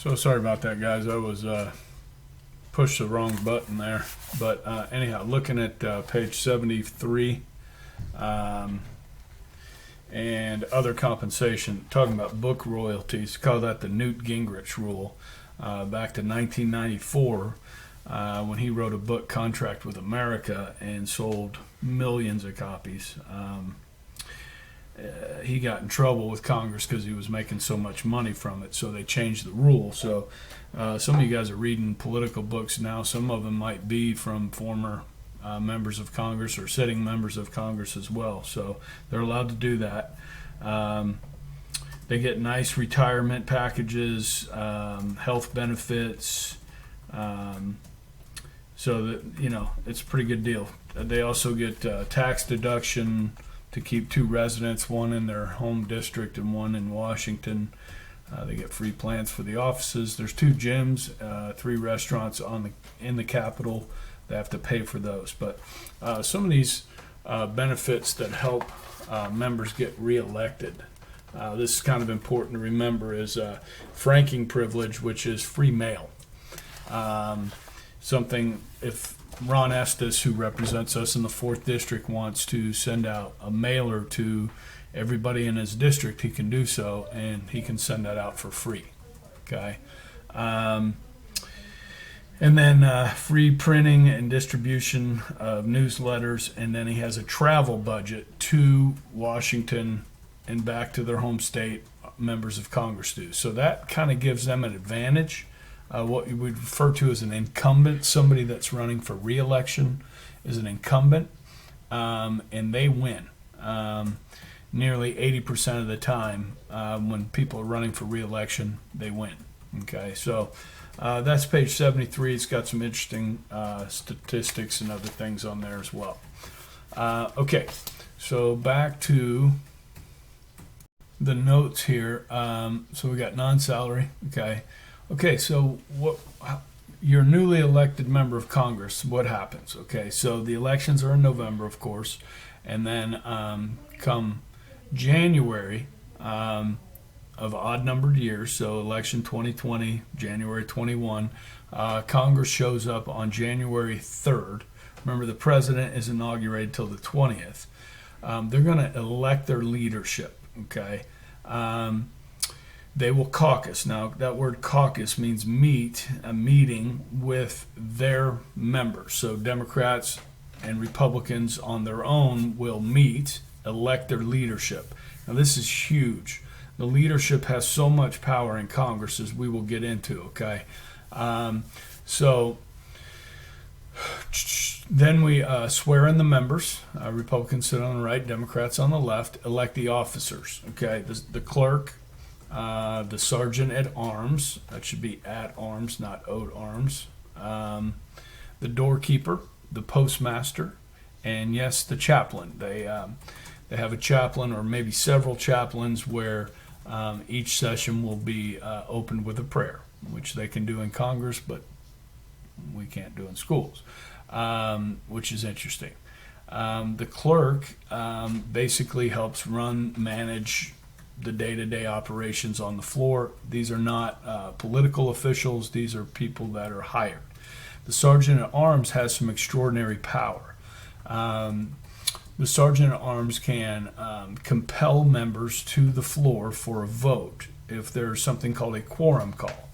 So sorry about that, guys. I was pushed the wrong button there. But anyhow, looking at page 73 and other compensation, talking about book royalties, call that the Newt Gingrich rule. Back to 1994, when he wrote a book, Contract with America, and sold millions of copies. He got in trouble with Congress because he was making so much money from it, so they changed the rule. So some of you guys are reading political books now. Some of them might be from former members of Congress or sitting members of Congress as well. So they're allowed to do that. They get nice retirement packages, health benefits, so that, you know, it's a pretty good deal. They also get tax deduction to keep 2 residents, one in their home district and one in Washington. They get free plans for the offices. There's 2 gyms, 3 restaurants in the Capitol. They have to pay for those. But some of these benefits that help members get reelected, this is kind of important to remember, is franking privilege, which is free mail. Something, if Ron Estes, who represents us in the 4th District, wants to send out a mailer to everybody in his district, he can do so, and he can send that out for free. Okay. And then free printing and distribution of newsletters, and then he has a travel budget to Washington and back to their home state, members of Congress do. So that kind of gives them an advantage. What we would refer to as an incumbent, somebody that's running for re-election is an incumbent, and they win. Nearly 80% of the time when people are running for re-election, they win. Okay, so that's page 73. It's got some interesting statistics and other things on there as well. Okay, so back to the notes here. So we got non-salary. Okay, so you're a newly elected member of Congress. What happens? Okay, so the elections are in November, of course, and then come January of odd-numbered years, so election 2020, January 21, Congress shows up on January 3rd. Remember, the president is inaugurated till the 20th. They're going to elect their leadership, okay? They will caucus. Now, that word caucus means a meeting with their members. So Democrats and Republicans on their own will meet, elect their leadership. Now, this is huge. The leadership has so much power in Congress, as we will get into, okay? So then we swear in the members. Republicans sit on the right, Democrats on the left, elect the officers, okay? The clerk, the sergeant at arms, that should be at arms, not owed arms, the doorkeeper, the postmaster, and yes, the chaplain. They have a chaplain, or maybe several chaplains, where each session will be opened with a prayer, which they can do in Congress, but we can't do in schools, which is interesting. The clerk basically helps manage the day-to-day operations on the floor. These are not political officials. These are people that are hired. The sergeant at arms has some extraordinary power. The sergeant at arms can compel members to the floor for a vote if there's something called a quorum call.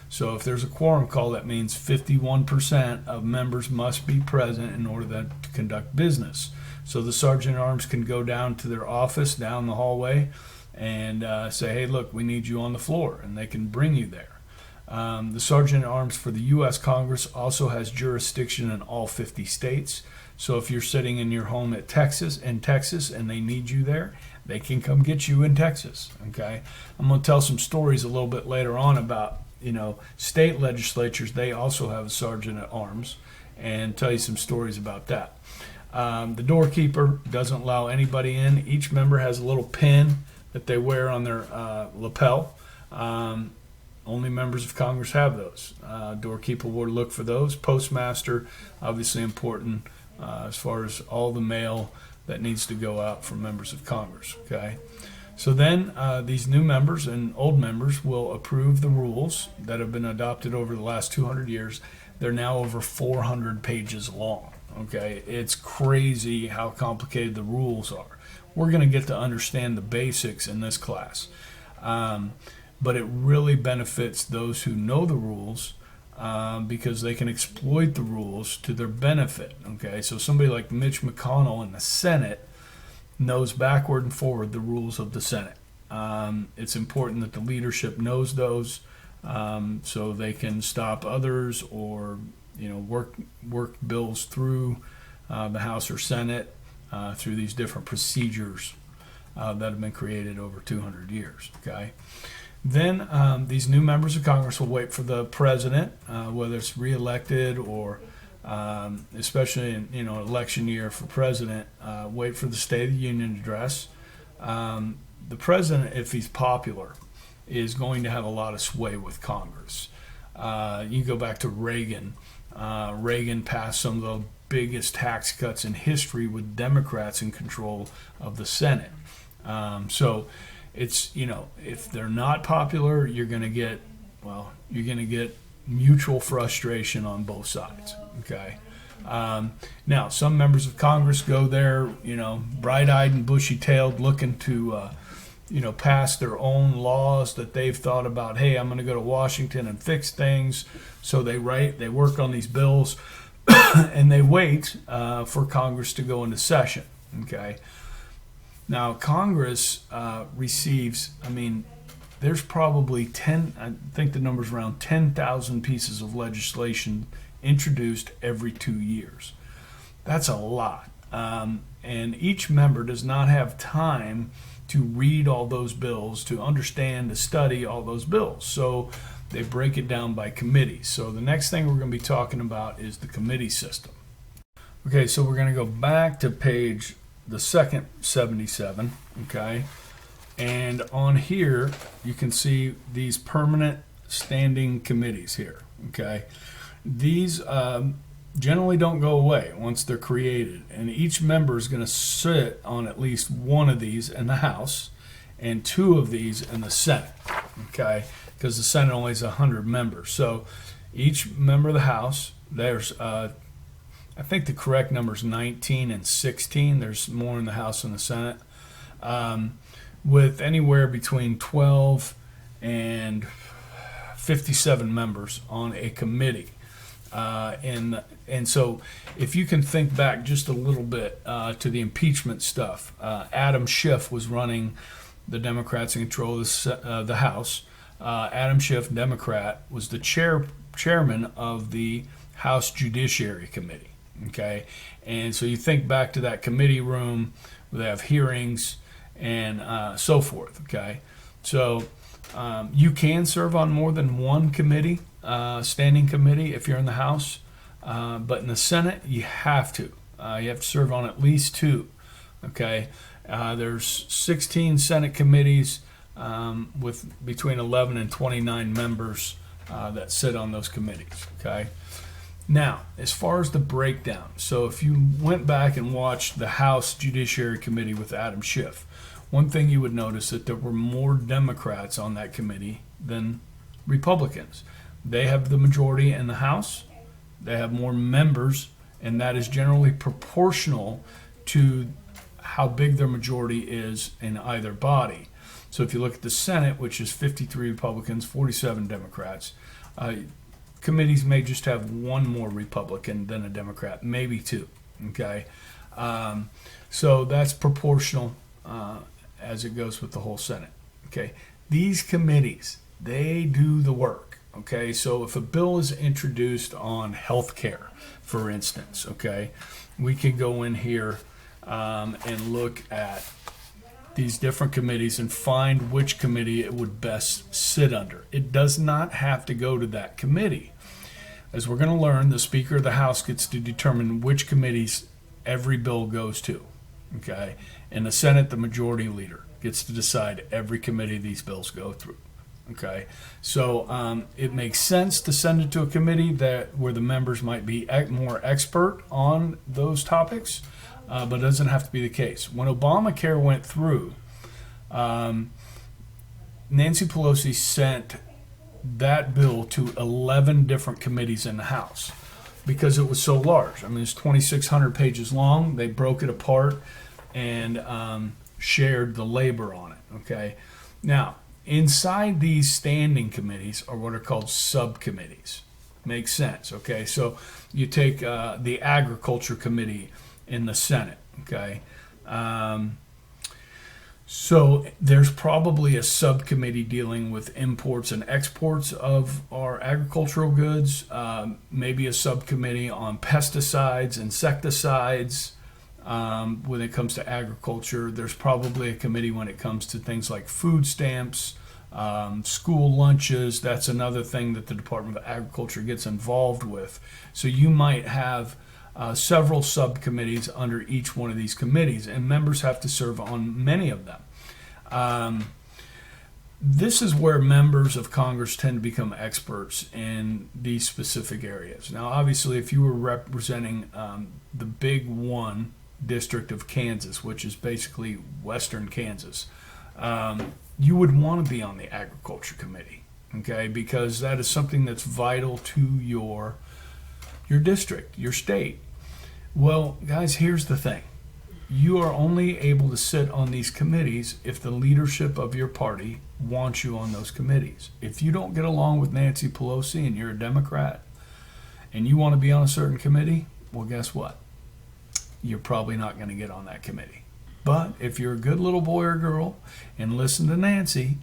So if there's a quorum call, that means 51% of members must be present in order to conduct business. So the sergeant at arms can go down to their office down the hallway and say, hey, look, we need you on the floor, and they can bring you there. The Sergeant at Arms for the U.S. Congress also has jurisdiction in all 50 states. So if you're sitting in your home in Texas, and they need you there, they can come get you in Texas. Okay, I'm going to tell some stories a little bit later on about, state legislatures. They also have a Sergeant at Arms, and tell you some stories about that. The doorkeeper doesn't allow anybody in. Each member has a little pin that they wear on their lapel. Only members of Congress have those. Doorkeeper will look for those. Postmaster, obviously important as far as all the mail that needs to go out from members of Congress. Okay, So then these new members and old members will approve the rules that have been adopted over the last 200 years. They're now over 400 pages long. Okay, it's crazy how complicated the rules are. We're going to get to understand the basics in this class. But it really benefits those who know the rules because they can exploit the rules to their benefit. Okay, so somebody like Mitch McConnell in the Senate knows backward and forward the rules of the Senate. It's important that the leadership knows those so they can stop others or work bills through the House or Senate through these different procedures that have been created over 200 years. Okay. Then these new members of Congress will wait for the president, whether it's reelected or especially in election year for president, wait for the State of the Union address. The president, if he's popular, is going to have a lot of sway with Congress. You go back to Reagan. Reagan passed some of the biggest tax cuts in history with Democrats in control of the Senate. So it's, if they're not popular, you're going to get mutual frustration on both sides. Okay. Now, some members of Congress go there, bright-eyed and bushy-tailed, looking to, pass their own laws that they've thought about. Hey, I'm going to go to Washington and fix things. So they work on these bills, and they wait for Congress to go into session. Okay. Now, Congress receives, there's probably I think the number's around 10,000 pieces of legislation introduced every 2 years. That's a lot. And each member does not have time to read all those bills, to understand, to study all those bills. So they break it down by committees. So the next thing we're going to be talking about is the committee system. Okay, so we're going to go back to page the second 77, okay? And on here, you can see these permanent standing committees here, okay? These generally don't go away once they're created, and each member is going to sit on at least one of these in the House and two of these in the Senate, okay? Because the Senate only has 100 members. So each member of the House, there's I think the correct number is 19 and 16. There's more in the House than the Senate. With anywhere between 12 and 57 members on a committee. And so if you can think back just a little bit to the impeachment stuff, Adam Schiff was running the Democrats in control of the House. Adam Schiff, Democrat, was the chairman of the House Judiciary Committee. Okay, and so you think back to that committee room where they have hearings and so forth. Okay, so you can serve on more than one committee, standing committee, if you're in the House, but in the Senate you have to. You have to serve on at least two. Okay, there's 16 Senate committees with between 11 and 29 members that sit on those committees. Okay. Now, as far as the breakdown, so if you went back and watched the House Judiciary Committee with Adam Schiff, one thing you would notice that there were more Democrats on that committee than Republicans. They have the majority in the House, they have more members, and that is generally proportional to how big their majority is in either body. So if you look at the Senate, which is 53 Republicans, 47 Democrats, committees may just have one more Republican than a Democrat, maybe two. Okay, so that's proportional as it goes with the whole Senate. Okay, these committees, they do the work. Okay, so if a bill is introduced on health care, for instance, okay, we can go in here and look at these different committees and find which committee it would best sit under. It does not have to go to that committee. As we're going to learn, the Speaker of the House gets to determine which committees every bill goes to. Okay, in the Senate, the majority leader gets to decide every committee these bills go through. Okay, so it makes sense to send it to a committee where the members might be more expert on those topics, but it doesn't have to be the case. When Obamacare went through, Nancy Pelosi sent that bill to 11 different committees in the House because it was so large. I mean, it's 2,600 pages long. They broke it apart and shared the labor on it. Okay. Now, inside these standing committees are what are called subcommittees. Makes sense. Okay. So you take the Agriculture Committee in the Senate. Okay. So there's probably a subcommittee dealing with imports and exports of our agricultural goods, maybe a subcommittee on pesticides, insecticides. When it comes to agriculture, there's probably a committee when it comes to things like food stamps, school lunches. That's another thing that the Department of Agriculture gets involved with. So you might have several subcommittees under each one of these committees, and members have to serve on many of them. This is where members of Congress tend to become experts in these specific areas. Now, obviously, if you were representing the big one district of Kansas, which is basically western Kansas, you would want to be on the Agriculture Committee, okay, because that is something that's vital to your district, your state. Well, guys, here's the thing. You are only able to sit on these committees if the leadership of your party wants you on those committees. If you don't get along with Nancy Pelosi and you're a Democrat and you want to be on a certain committee, well, guess what? You're probably not going to get on that committee. But if you're a good little boy or girl and listen to Nancy,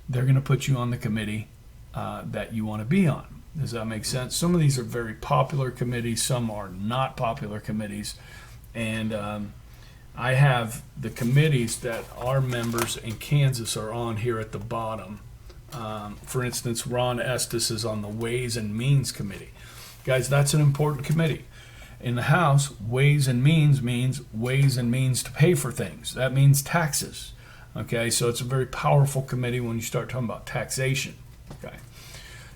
they're going to put you on the committee that you want to be on. Does that make sense? Some of these are very popular committees. Some are not popular committees. And I have the committees that our members in Kansas are on here at the bottom. For instance, Ron Estes is on the Ways and Means Committee. Guys, that's an important committee. In the House, Ways and Means means ways and means to pay for things. That means taxes. Okay, so it's a very powerful committee when you start talking about taxation. Okay.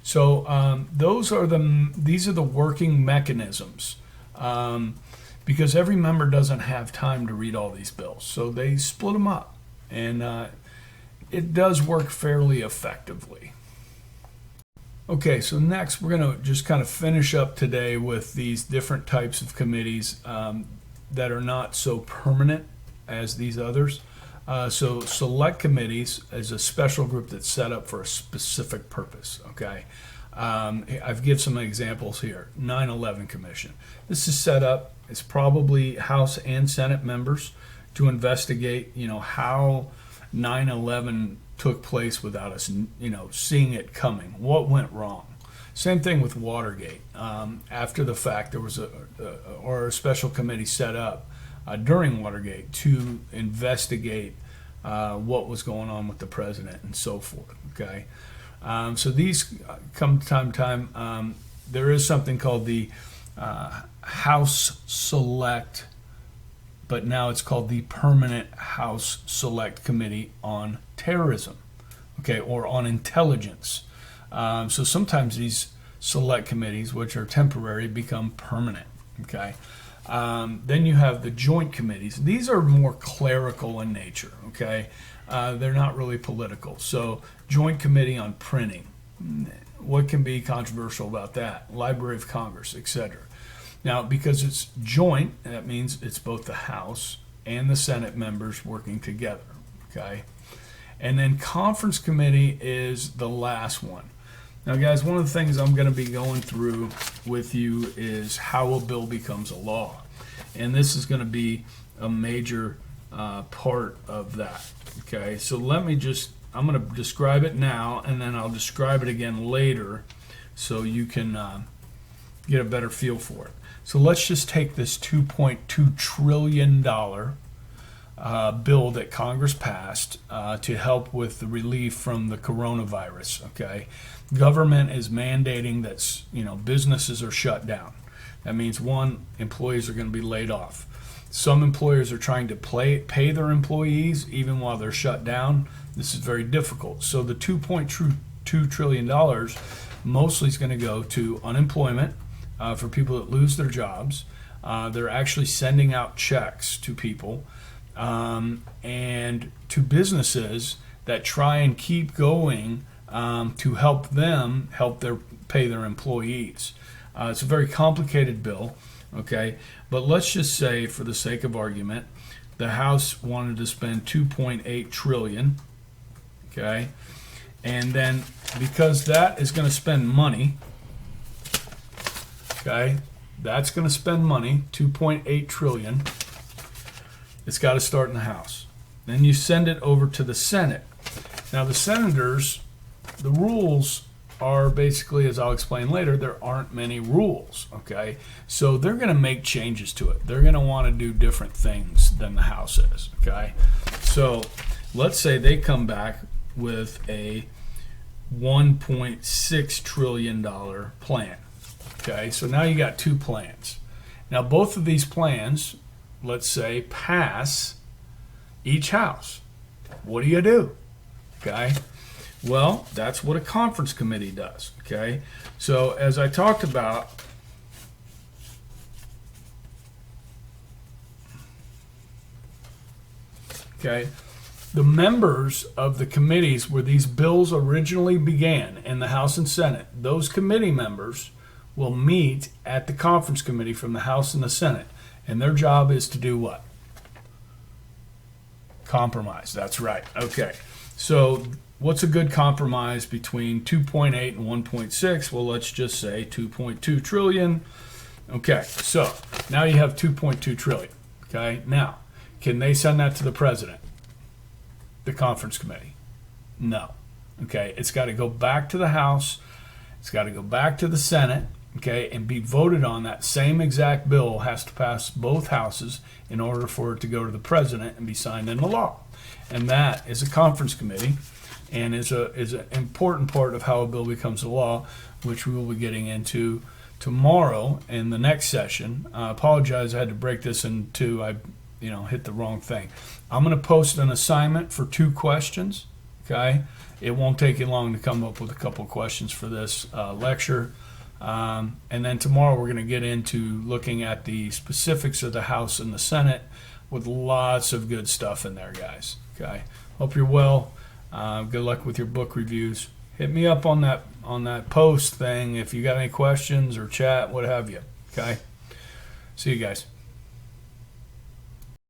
So these are the working mechanisms, because every member doesn't have time to read all these bills, so they split them up, and it does work fairly effectively. Okay, so next we're going to just kind of finish up today with these different types of committees that are not so permanent as these others. So select committees is a special group that's set up for a specific purpose. Okay, I've given some examples here. 9/11 Commission. This is set up. It's probably House and Senate members to investigate, how 9/11 took place without us, seeing it coming. What went wrong? Same thing with Watergate. After the fact, there was a special committee set up during Watergate to investigate what was going on with the president and so forth. Okay, so these come time to time. There is something called the House Select, but now it's called the Permanent House Select Committee on Terrorism, okay, or on intelligence. So sometimes these select committees, which are temporary, become permanent. Okay. Then you have the joint committees. These are more clerical in nature, okay? They're not really political. So joint committee on printing. What can be controversial about that? Library of Congress, etc. Now, because it's joint, that means it's both the House and the Senate members working together, okay? And then conference committee is the last one. Now, guys, one of the things I'm going to be going through with you is how a bill becomes a law. And this is going to be a major part of that. Okay, so I'm going to describe it now, and then I'll describe it again later so you can get a better feel for it. So let's just take this $2.2 trillion bill that Congress passed to help with the relief from the coronavirus. Okay, government is mandating that businesses are shut down. That means employees are going to be laid off. Some employers are trying to pay their employees even while they're shut down. This is very difficult. So the $2.2 trillion mostly is going to go to unemployment for people that lose their jobs. They're actually sending out checks to people and to businesses that try and keep going to help them pay their employees. It's a very complicated bill, okay? But let's just say, for the sake of argument, the House wanted to spend 2.8 trillion, okay? And then because that is going to spend money, okay? That's going to spend money, 2.8 trillion. It's got to start in the House. Then you send it over to the Senate. Now the senators, the rules are basically, as I'll explain later, there aren't many rules, okay? So they're going to make changes to it. They're going to want to do different things than the House is, okay? So let's say they come back with a $1.6 trillion plan, okay? So now you got two plans. Now both of these plans, let's say, pass each house. What do? Okay? Well, that's what a conference committee does, okay? So as I talked about, okay, the members of the committees where these bills originally began in the House and Senate, those committee members will meet at the conference committee from the House and the Senate. And their job is to do what? Compromise. That's right. Okay. So what's a good compromise between 2.8 and 1.6? Well, let's just say 2.2 trillion. Okay. So now you have 2.2 trillion. Okay. Now, can they send that to the president? The conference committee? No. Okay. It's got to go back to the House. It's got to go back to the Senate. Okay, and be voted on. That same exact bill has to pass both houses in order for it to go to the president and be signed into law. And that is a conference committee, and is an important part of how a bill becomes a law, which we will be getting into tomorrow in the next session. I apologize, I had to break this in two. I hit the wrong thing. I'm going to post an assignment for 2 questions. Okay, it won't take you long to come up with a couple of questions for this lecture. And then tomorrow we're going to get into looking at the specifics of the House and the Senate with lots of good stuff in there, guys. Okay. Hope you're well. Good luck with your book reviews. Hit me up on that post thing if you got any questions or chat, what have you. Okay. See you guys.